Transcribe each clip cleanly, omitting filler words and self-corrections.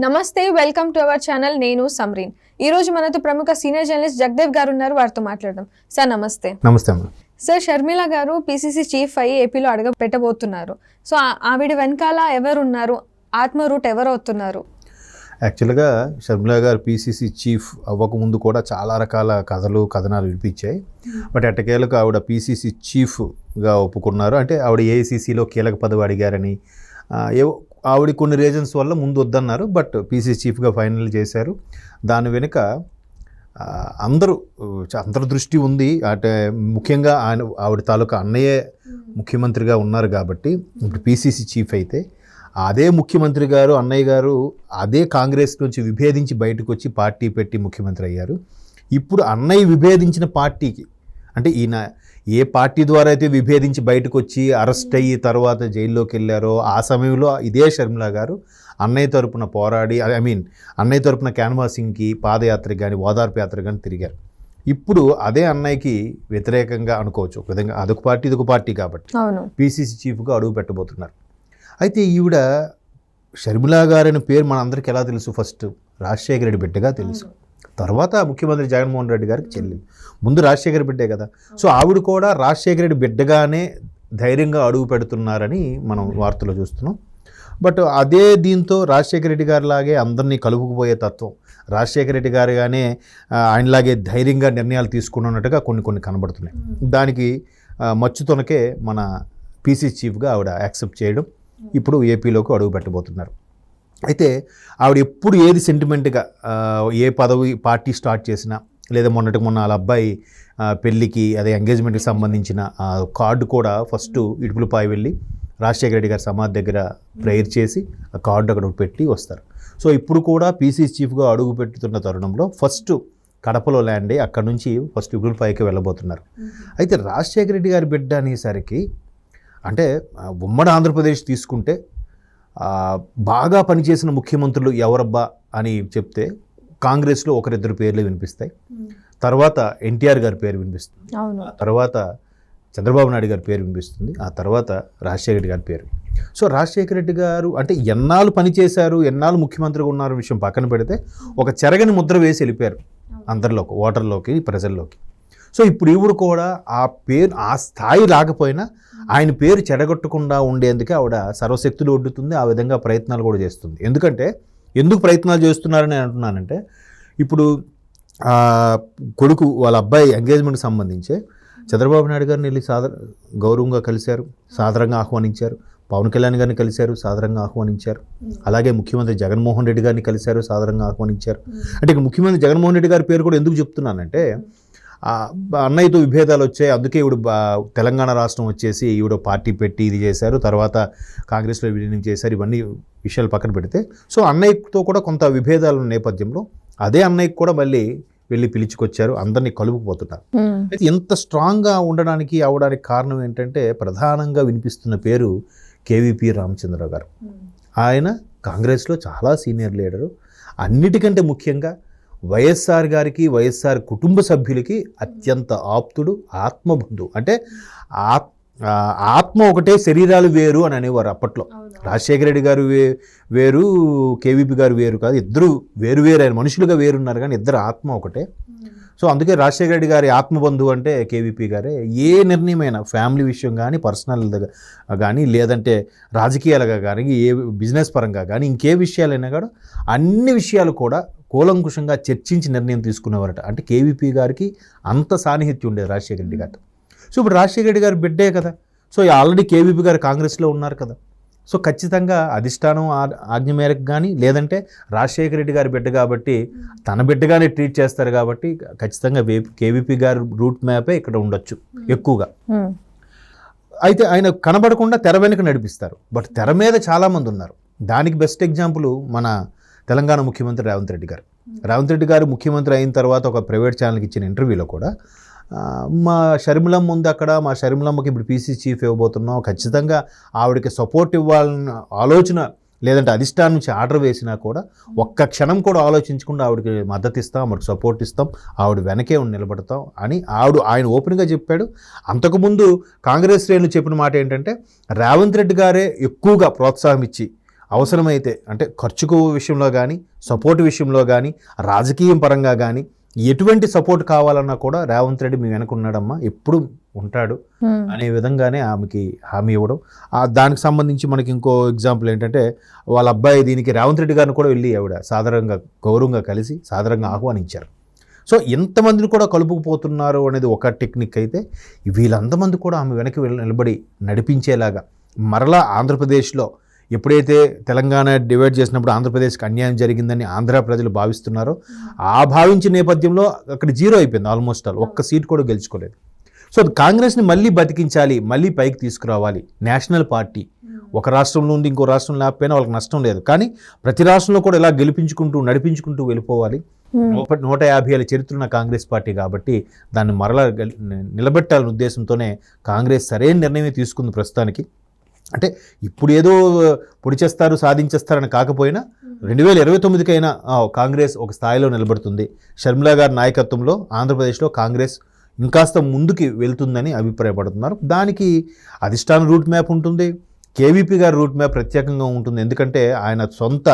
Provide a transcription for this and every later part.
నమస్తే, welcome to our channel. నేను సమ్రీన్. ఈ రోజు మనతో ప్రముఖ సీనియర్ జర్నలిస్ట్ జగదేవ్ గారు ఉన్నారు. వారితో మాట్లాడదాం. సార్ నమస్తే. నమస్తే అమ్మ. సార్, షర్మిల గారు పిసిసి చీఫ్ అయ్యి ఏపీలో అడుగు పెట్టబోతున్నారు. సో ఆవిడ వెనకాల ఎవరున్నారు? ఆత్మ రూట్ ఎవరు అవుతున్నారు? యాక్చువల్గా షర్మిల గారు పిసిసి చీఫ్ అవ్వకముందు కూడా చాలా రకాల కథనాలు వినిపించాయి. బట్ ఎట్టకేలకు ఆవిడ పిసిసి చీఫ్గా ఒప్పుకున్నారు. అంటే ఆవిడ ఏఐసిసిలో కీలక పదవి అడిగారని ఆవిడ కొన్ని రీజన్స్ వల్ల ముందు వద్దన్నారు. బట్ పిసిసి చీఫ్గా ఫైనల్ చేశారు. దాని వెనుక అందరి దృష్టి ఉంది. అంటే ముఖ్యంగా ఆవిడ తాలూకా అన్నయ్యే ముఖ్యమంత్రిగా ఉన్నారు కాబట్టి ఇప్పుడు పిసిసి చీఫ్ అయితే అదే ముఖ్యమంత్రి గారు అన్నయ్య గారు అదే కాంగ్రెస్ నుంచి విభేదించి బయటకు వచ్చి పార్టీ పెట్టి ముఖ్యమంత్రి అయ్యారు. ఇప్పుడు అన్నయ్య విభేదించిన పార్టీకి, అంటే ఈయన ఏ పార్టీ ద్వారా అయితే విభేదించి బయటకు వచ్చి అరెస్ట్ అయ్యి తర్వాత జైల్లోకి వెళ్ళారో ఆ సమయంలో ఇదే షర్మిల గారు అన్నయ్య తరపున పోరాడి అన్నయ్య తరపున క్యాన్వాసింగ్కి, పాదయాత్రకి కానీ ఓదార్పు యాత్ర కానీ తిరిగారు. ఇప్పుడు అదే అన్నయ్యకి వ్యతిరేకంగా అనుకోవచ్చు ఒక విధంగా. అదొక పార్టీ ఇదొక పార్టీ కాబట్టి పిసిసి చీఫ్గా అడుగు పెట్టబోతున్నారు. అయితే ఈవిడ షర్మిల గారి పేరు మనందరికీ ఎలా తెలుసు? ఫస్ట్ రాజశేఖర రెడ్డి బిడ్డగా తెలుసు, తర్వాత ముఖ్యమంత్రి జగన్మోహన్ రెడ్డి గారికి చెల్లి, ముందు రాజశేఖర బిడ్డే కదా. సో ఆవిడ కూడా రాజశేఖర రెడ్డి బిడ్డగానే ధైర్యంగా అడుగు పెడుతున్నారని మనం వార్తలో చూస్తున్నాం. బట్ అదే దీంతో రాజశేఖర రెడ్డి గారిలాగే అందరినీ కలుపుకుపోయే తత్వం, రాజశేఖర రెడ్డి గారిగానే ఆయనలాగే ధైర్యంగా నిర్ణయాలు తీసుకున్నట్టుగా కొన్ని కనబడుతున్నాయి. దానికి మచ్చుతొనకే మన పిసిసి చీఫ్గా ఆవిడ యాక్సెప్ట్ చేయడం, ఇప్పుడు ఏపీలోకి అడుగు పెట్టబోతున్నారు. అయితే ఆవిడ ఎప్పుడు ఏది సెంటిమెంట్గా ఏ పదవి పార్టీ స్టార్ట్ చేసినా, లేదా మొన్న వాళ్ళ అబ్బాయి పెళ్ళికి అదే ఎంగేజ్మెంట్కి సంబంధించిన కార్డు కూడా ఫస్ట్ ఇడుపులపాయ వెళ్ళి రాజశేఖర రెడ్డి గారి సమాధి దగ్గర ప్రేయర్ చేసి ఆ కార్డు అక్కడ పెట్టి వస్తారు. సో ఇప్పుడు కూడా పిసిసి చీఫ్గా అడుగు పెట్టుతున్న తరుణంలో ఫస్ట్ కడపలో ల్యాండ్ అయ్యి అక్కడ నుంచి ఫస్ట్ ఇడుపులపాయకి వెళ్ళబోతున్నారు. అయితే రాజశేఖర రెడ్డి గారి బిడ్డ అనేసరికి, అంటే ఉమ్మడి ఆంధ్రప్రదేశ్ తీసుకుంటే బాగా పనిచేసిన ముఖ్యమంత్రులు ఎవరబ్బా అని చెప్తే కాంగ్రెస్లో ఒకరిద్దరు పేర్లు వినిపిస్తాయి. తర్వాత ఎన్టీఆర్ గారి పేరు వినిపిస్తుంది, తర్వాత చంద్రబాబు నాయుడు గారి పేరు వినిపిస్తుంది, ఆ తర్వాత రాజశేఖర రెడ్డి గారి పేరు. సో రాజశేఖర రెడ్డి గారు అంటే ఎన్నాళ్ళు పనిచేశారు, ఎన్నాళ్ళు ముఖ్యమంత్రిగా ఉన్నారు విషయం పక్కన పెడితే ఒక చెరగని ముద్ర వేసి వెళ్ళిపోయారు అందరిలోకి, ఓటర్లోకి, ప్రజల్లోకి. సో ఇప్పుడు ఈవిడ కూడా ఆ పేరు ఆ స్థాయి రాకపోయినా ఆయన పేరు చెడగొట్టకుండా ఉండేందుకే ఆవిడ సర్వశక్తులు ఒడ్డుతుంది. ఆ విధంగా ప్రయత్నాలు కూడా చేస్తుంది. ఎందుకు ప్రయత్నాలు చేస్తున్నారని నేను అంటున్నానంటే, ఇప్పుడు కొడుకు వాళ్ళ అబ్బాయి ఎంగేజ్మెంట్కి సంబంధించి చంద్రబాబు నాయుడు గారిని వెళ్ళి గౌరవంగా కలిశారు, సాదరంగా ఆహ్వానించారు. పవన్ కళ్యాణ్ గారిని కలిశారు, సాదరంగా ఆహ్వానించారు. అలాగే ముఖ్యమంత్రి జగన్మోహన్ రెడ్డి గారిని కలిశారు, సాదరంగా ఆహ్వానించారు. అంటే ముఖ్యమంత్రి జగన్మోహన్ రెడ్డి గారి పేరు కూడా ఎందుకు చెప్తున్నానంటే, అన్నయ్యతో విభేదాలు వచ్చాయి, అందుకే ఈవిడ తెలంగాణ రాష్ట్రం వచ్చేసి ఈవిడ పార్టీ పెట్టి ఇది చేశారు, తర్వాత కాంగ్రెస్లో విలీనం చేశారు. ఇవన్నీ విషయాలు పక్కన పెడితే, సో అన్నయ్యతో కూడా కొంత విభేదాల నేపథ్యంలో అదే అన్నయ్యకి కూడా మళ్ళీ వెళ్ళి పిలుచుకొచ్చారు, అందరినీ కలుపుకుపోతున్నారు. అయితే ఎంత స్ట్రాంగ్గా ఉండడానికి అవడానికి కారణం ఏంటంటే, ప్రధానంగా వినిపిస్తున్న పేరు కేవీపీ రామచంద్రరావు గారు. ఆయన కాంగ్రెస్లో చాలా సీనియర్ లీడరు. అన్నిటికంటే ముఖ్యంగా వైఎస్ఆర్ గారికి, వైఎస్ఆర్ కుటుంబ సభ్యులకి అత్యంత ఆప్తుడు, ఆత్మబంధువు. అంటే ఆత్మ ఒకటే, శరీరాలు వేరు అని అనేవారు అప్పట్లో. రాజశేఖర రెడ్డి గారు వేరు, కేవీపీ గారు వేరు కాదు, ఇద్దరు వేరు ఆయన మనుషులుగా వేరున్నారు, కానీ ఇద్దరు ఆత్మ ఒకటే. సో అందుకే రాజశేఖర రెడ్డి గారి ఆత్మబంధువు అంటే కేవీపీ గారే. ఏ నిర్ణయమైనా ఫ్యామిలీ విషయం కానీ, పర్సనల్ కానీ, లేదంటే రాజకీయాలుగా కానీ, ఏ బిజినెస్ పరంగా కానీ, ఇంకే విషయాలైనా కూడా అన్ని విషయాలు కూడా కూలంకుషంగా చర్చించి నిర్ణయం తీసుకునేవారట. అంటే కేవీపీ గారికి అంత సాన్నిహిత్యం ఉండేది రాజశేఖర రెడ్డి గారితో. సో ఇప్పుడు రాజశేఖర రెడ్డి గారి బిడ్డే కదా. సో ఆల్రెడీ కేవీపీ గారు కాంగ్రెస్లో ఉన్నారు కదా. సో ఖచ్చితంగా అధిష్టానం ఆజ్ఞ మేరకు కానీ, లేదంటే రాజశేఖర రెడ్డి గారి బిడ్డ కాబట్టి తన బిడ్డగానే ట్రీట్ చేస్తారు కాబట్టి ఖచ్చితంగా కేవీపీ గారి రూట్ మ్యాపే ఇక్కడ ఉండొచ్చు ఎక్కువగా. అయితే ఆయన కనబడకుండా తెర వెనుక నడిపిస్తారు, బట్ తెర మీద చాలామంది ఉన్నారు. దానికి బెస్ట్ ఎగ్జాంపుల్ మన తెలంగాణ ముఖ్యమంత్రి రేవంత్ రెడ్డి గారు ముఖ్యమంత్రి అయిన తర్వాత ఒక ప్రైవేట్ ఛానల్కి ఇచ్చిన ఇంటర్వ్యూలో కూడా మా షర్మిలమ్మ ఉంది అక్కడ, మా షర్మిలమ్మకి ఇప్పుడు పిసిసి చీఫ్ ఇవ్వబోతున్నాం, ఖచ్చితంగా ఆవిడకి సపోర్ట్ ఇవ్వాలన్న ఆలోచన, లేదంటే అధిష్టానం నుంచి ఆర్డర్ వేసినా కూడా ఒక్క క్షణం కూడా ఆలోచించకుండా ఆవిడకి మద్దతు ఇస్తాం, ఆవిడకి సపోర్ట్ ఇస్తాం, ఆవిడ వెనకే నిలబడతాం అని ఆయన ఓపెన్గా చెప్పాడు. అంతకుముందు కాంగ్రెస్ శ్రేణులు చెప్పిన మాట ఏంటంటే, రేవంత్ రెడ్డి గారే ఎక్కువగా ప్రోత్సాహం ఇచ్చి అవసరమైతే అంటే ఖర్చుకు విషయంలో కానీ సపోర్ట్ విషయంలో కానీ రాజకీయం పరంగా కానీ ఎటువంటి సపోర్ట్ కావాలన్నా కూడా రేవంత్ రెడ్డి మీ వెనక ఉన్నాడమ్మా, ఎప్పుడు ఉంటాడు అనే విధంగానే ఆమెకి హామీ ఇవ్వడం. దానికి సంబంధించి మనకి ఇంకో ఎగ్జాంపుల్ ఏంటంటే వాళ్ళ అబ్బాయి దీనికి రేవంత్ రెడ్డి గారిని కూడా వెళ్ళి ఆవిడ సాధారణంగా గౌరవంగా కలిసి సాధారణంగా ఆహ్వానించారు. సో ఎంతమందిని కూడా కలుపుకుపోతున్నారు అనేది ఒక టెక్నిక్ అయితే, వీళ్ళంతమంది కూడా ఆమె వెనక్కి నిలబడి నడిపించేలాగా మరలా ఆంధ్రప్రదేశ్లో ఎప్పుడైతే తెలంగాణ డివైడ్ చేసినప్పుడు ఆంధ్రప్రదేశ్కి అన్యాయం జరిగిందని ఆంధ్ర ప్రజలు భావిస్తున్నారో ఆ భావించిన నేపథ్యంలో అక్కడ జీరో అయిపోయింది ఆల్మోస్ట్ ఆల్, ఒక్క సీట్ కూడా గెలుచుకోలేదు. సో కాంగ్రెస్ని మళ్ళీ బతికించాలి, మళ్ళీ పైకి తీసుకురావాలి. నేషనల్ పార్టీ ఒక రాష్ట్రంలో ఉండి ఇంకో రాష్ట్రం లేకపోయినా వాళ్ళకి నష్టం లేదు, కానీ ప్రతి రాష్ట్రంలో కూడా ఇలా గెలిపించుకుంటూ నడిపించుకుంటూ వెళ్ళిపోవాలి. 150 చరిత్ర ఉన్న కాంగ్రెస్ పార్టీ కాబట్టి దాన్ని మరలా నిలబెట్టాలనే ఉద్దేశంతోనే కాంగ్రెస్ సరైన నిర్ణయమే తీసుకుంది ప్రస్తుతానికి. అంటే ఇప్పుడు ఏదో పొడి చేస్తారు సాధించేస్తారని కాకపోయినా 2029కైనా కాంగ్రెస్ ఒక స్థాయిలో నిలబడుతుంది. షర్మిలా గారి నాయకత్వంలో ఆంధ్రప్రదేశ్లో కాంగ్రెస్ ఇంకాస్త ముందుకి వెళ్తుందని అభిప్రాయపడుతున్నారు. దానికి అధిష్టాన రూట్ మ్యాప్ ఉంటుంది, కేవీపీ గారి రూట్ మ్యాప్ ప్రత్యేకంగా ఉంటుంది. ఎందుకంటే ఆయన సొంత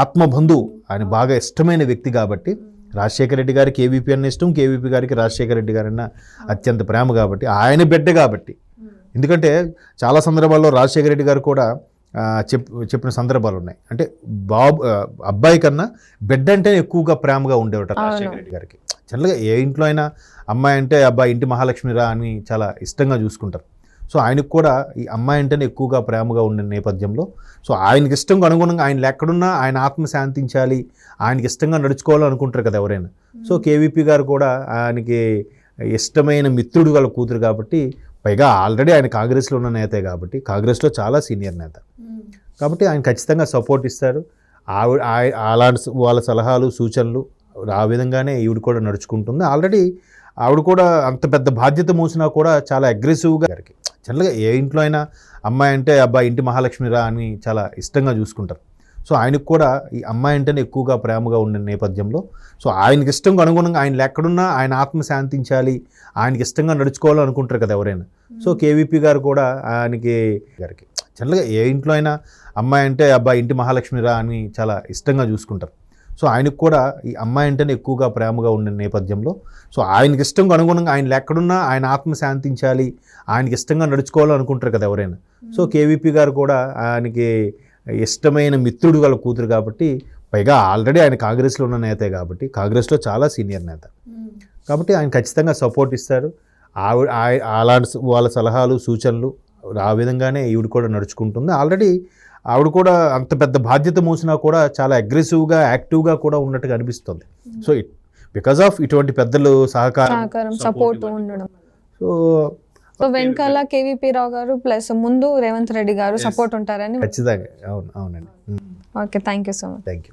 ఆత్మబంధువు, ఆయన బాగా ఇష్టమైన వ్యక్తి కాబట్టి. రాజశేఖర రెడ్డి గారికి కేవీపీ అన్న ఇష్టం, కేవీపీ గారికి రాజశేఖర రెడ్డి గారన్న అత్యంత ప్రేమ కాబట్టి, ఆయన బిడ్డ కాబట్టి. ఎందుకంటే చాలా సందర్భాల్లో రాజశేఖర రెడ్డి గారు కూడా చెప్పిన సందర్భాలు ఉన్నాయి. అంటే అబ్బాయి కన్నా బిడ్డ అంటే ఎక్కువగా ప్రేమగా ఉండేవాట రాజశేఖర రెడ్డి గారికి. జనరల్గా ఏ ఇంట్లో అయినా అమ్మాయి అంటే అబ్బాయి ఇంటి మహాలక్ష్మిరా అని చాలా ఇష్టంగా చూసుకుంటారు. సో ఆయనకు కూడా ఈ అమ్మాయి అంటేనే ఎక్కువగా ప్రేమగా ఉండే నేపథ్యంలో, సో ఆయనకి ఇష్టంగా అనుగుణంగా ఆయన ఎక్కడున్నా ఆయన ఆత్మ శాంతించాలి, ఆయనకి ఇష్టంగా నడుచుకోవాలని అనుకుంటారు కదా ఎవరైనా. సో కేవీపీ గారు కూడా ఆయనకి ఇష్టమైన మిత్రుడు వాళ్ళ కూతురు కాబట్టి, పైగా ఆల్రెడీ ఆయన కాంగ్రెస్లో ఉన్న నేతే కాబట్టి, కాంగ్రెస్లో చాలా సీనియర్ నేత కాబట్టి ఆయన ఖచ్చితంగా సపోర్ట్ ఇస్తారు. అలాంటి వాళ్ళ సలహాలు సూచనలు ఆ విధంగానే ఈవిడ కూడా నడుచుకుంటుంది. ఆల్రెడీ ఆవిడ కూడా అంత పెద్ద బాధ్యత మోసినా కూడా చాలా అగ్రెసివ్గా జనరల్గా ఏ ఇంట్లో అయినా అమ్మాయి అంటే అబ్బాయి ఇంటి మహాలక్ష్మిరా అని చాలా ఇష్టంగా చూసుకుంటారు. సో ఆయనకు కూడా ఈ అమ్మాయి అంటేనే ఎక్కువగా ప్రేమగా ఉండే నేపథ్యంలో, సో ఆయనకి ఇష్టంగా అనుగుణంగా ఆయన ఎక్కడున్నా ఆయన ఆత్మ శాంతించాలి, ఆయనకి ఇష్టంగా నడుచుకోవాలని అనుకుంటారు కదా ఎవరైనా. సో కేవీపీ గారు కూడా ఆయనకి జనరల్గా ఏ ఇంట్లో అయినా అమ్మాయి అంటే అబ్బాయి ఇంటి మహాలక్ష్మిరా అని చాలా ఇష్టంగా చూసుకుంటారు. సో ఆయనకు కూడా ఈ అమ్మాయి అంటేనే ఎక్కువగా ప్రేమగా ఉండే నేపథ్యంలో, సో ఆయనకి ఇష్టంగా అనుగుణంగా ఆయన ఎక్కడున్నా ఆయన ఆత్మ శాంతించాలి, ఆయనకి ఇష్టంగా నడుచుకోవాలని అనుకుంటారు కదా ఎవరైనా. సో కేవీపీ గారు కూడా ఆయనకి ఇష్టమైన మిత్రుడు వాళ్ళ కూతురు కాబట్టి, పైగా ఆల్రెడీ ఆయన కాంగ్రెస్లో ఉన్న నేతే కాబట్టి, కాంగ్రెస్లో చాలా సీనియర్ నేత కాబట్టి ఆయన ఖచ్చితంగా సపోర్ట్ ఇస్తారు. అలాంటి వాళ్ళ సలహాలు సూచనలు ఆ విధంగానే ఈవిడ కూడా నడుచుకుంటుంది. ఆల్రెడీ ఆవిడ కూడా అంత పెద్ద బాధ్యత మోసినా కూడా చాలా అగ్రెసివ్గా యాక్టివ్గా కూడా ఉన్నట్టుగా అనిపిస్తుంది. సో బికాజ్ ఆఫ్ ఇటువంటి పెద్దలు సహకారం సపోర్ట్ ఉండడం. సో వెనకాల కేవీపీ రావు గారు ప్లస్ ముందు రేవంత్ రెడ్డి గారు సపోర్ట్ ఉంటారని ఖచ్చితంగా. అవునండి. Okay, thank you so much. Thank you.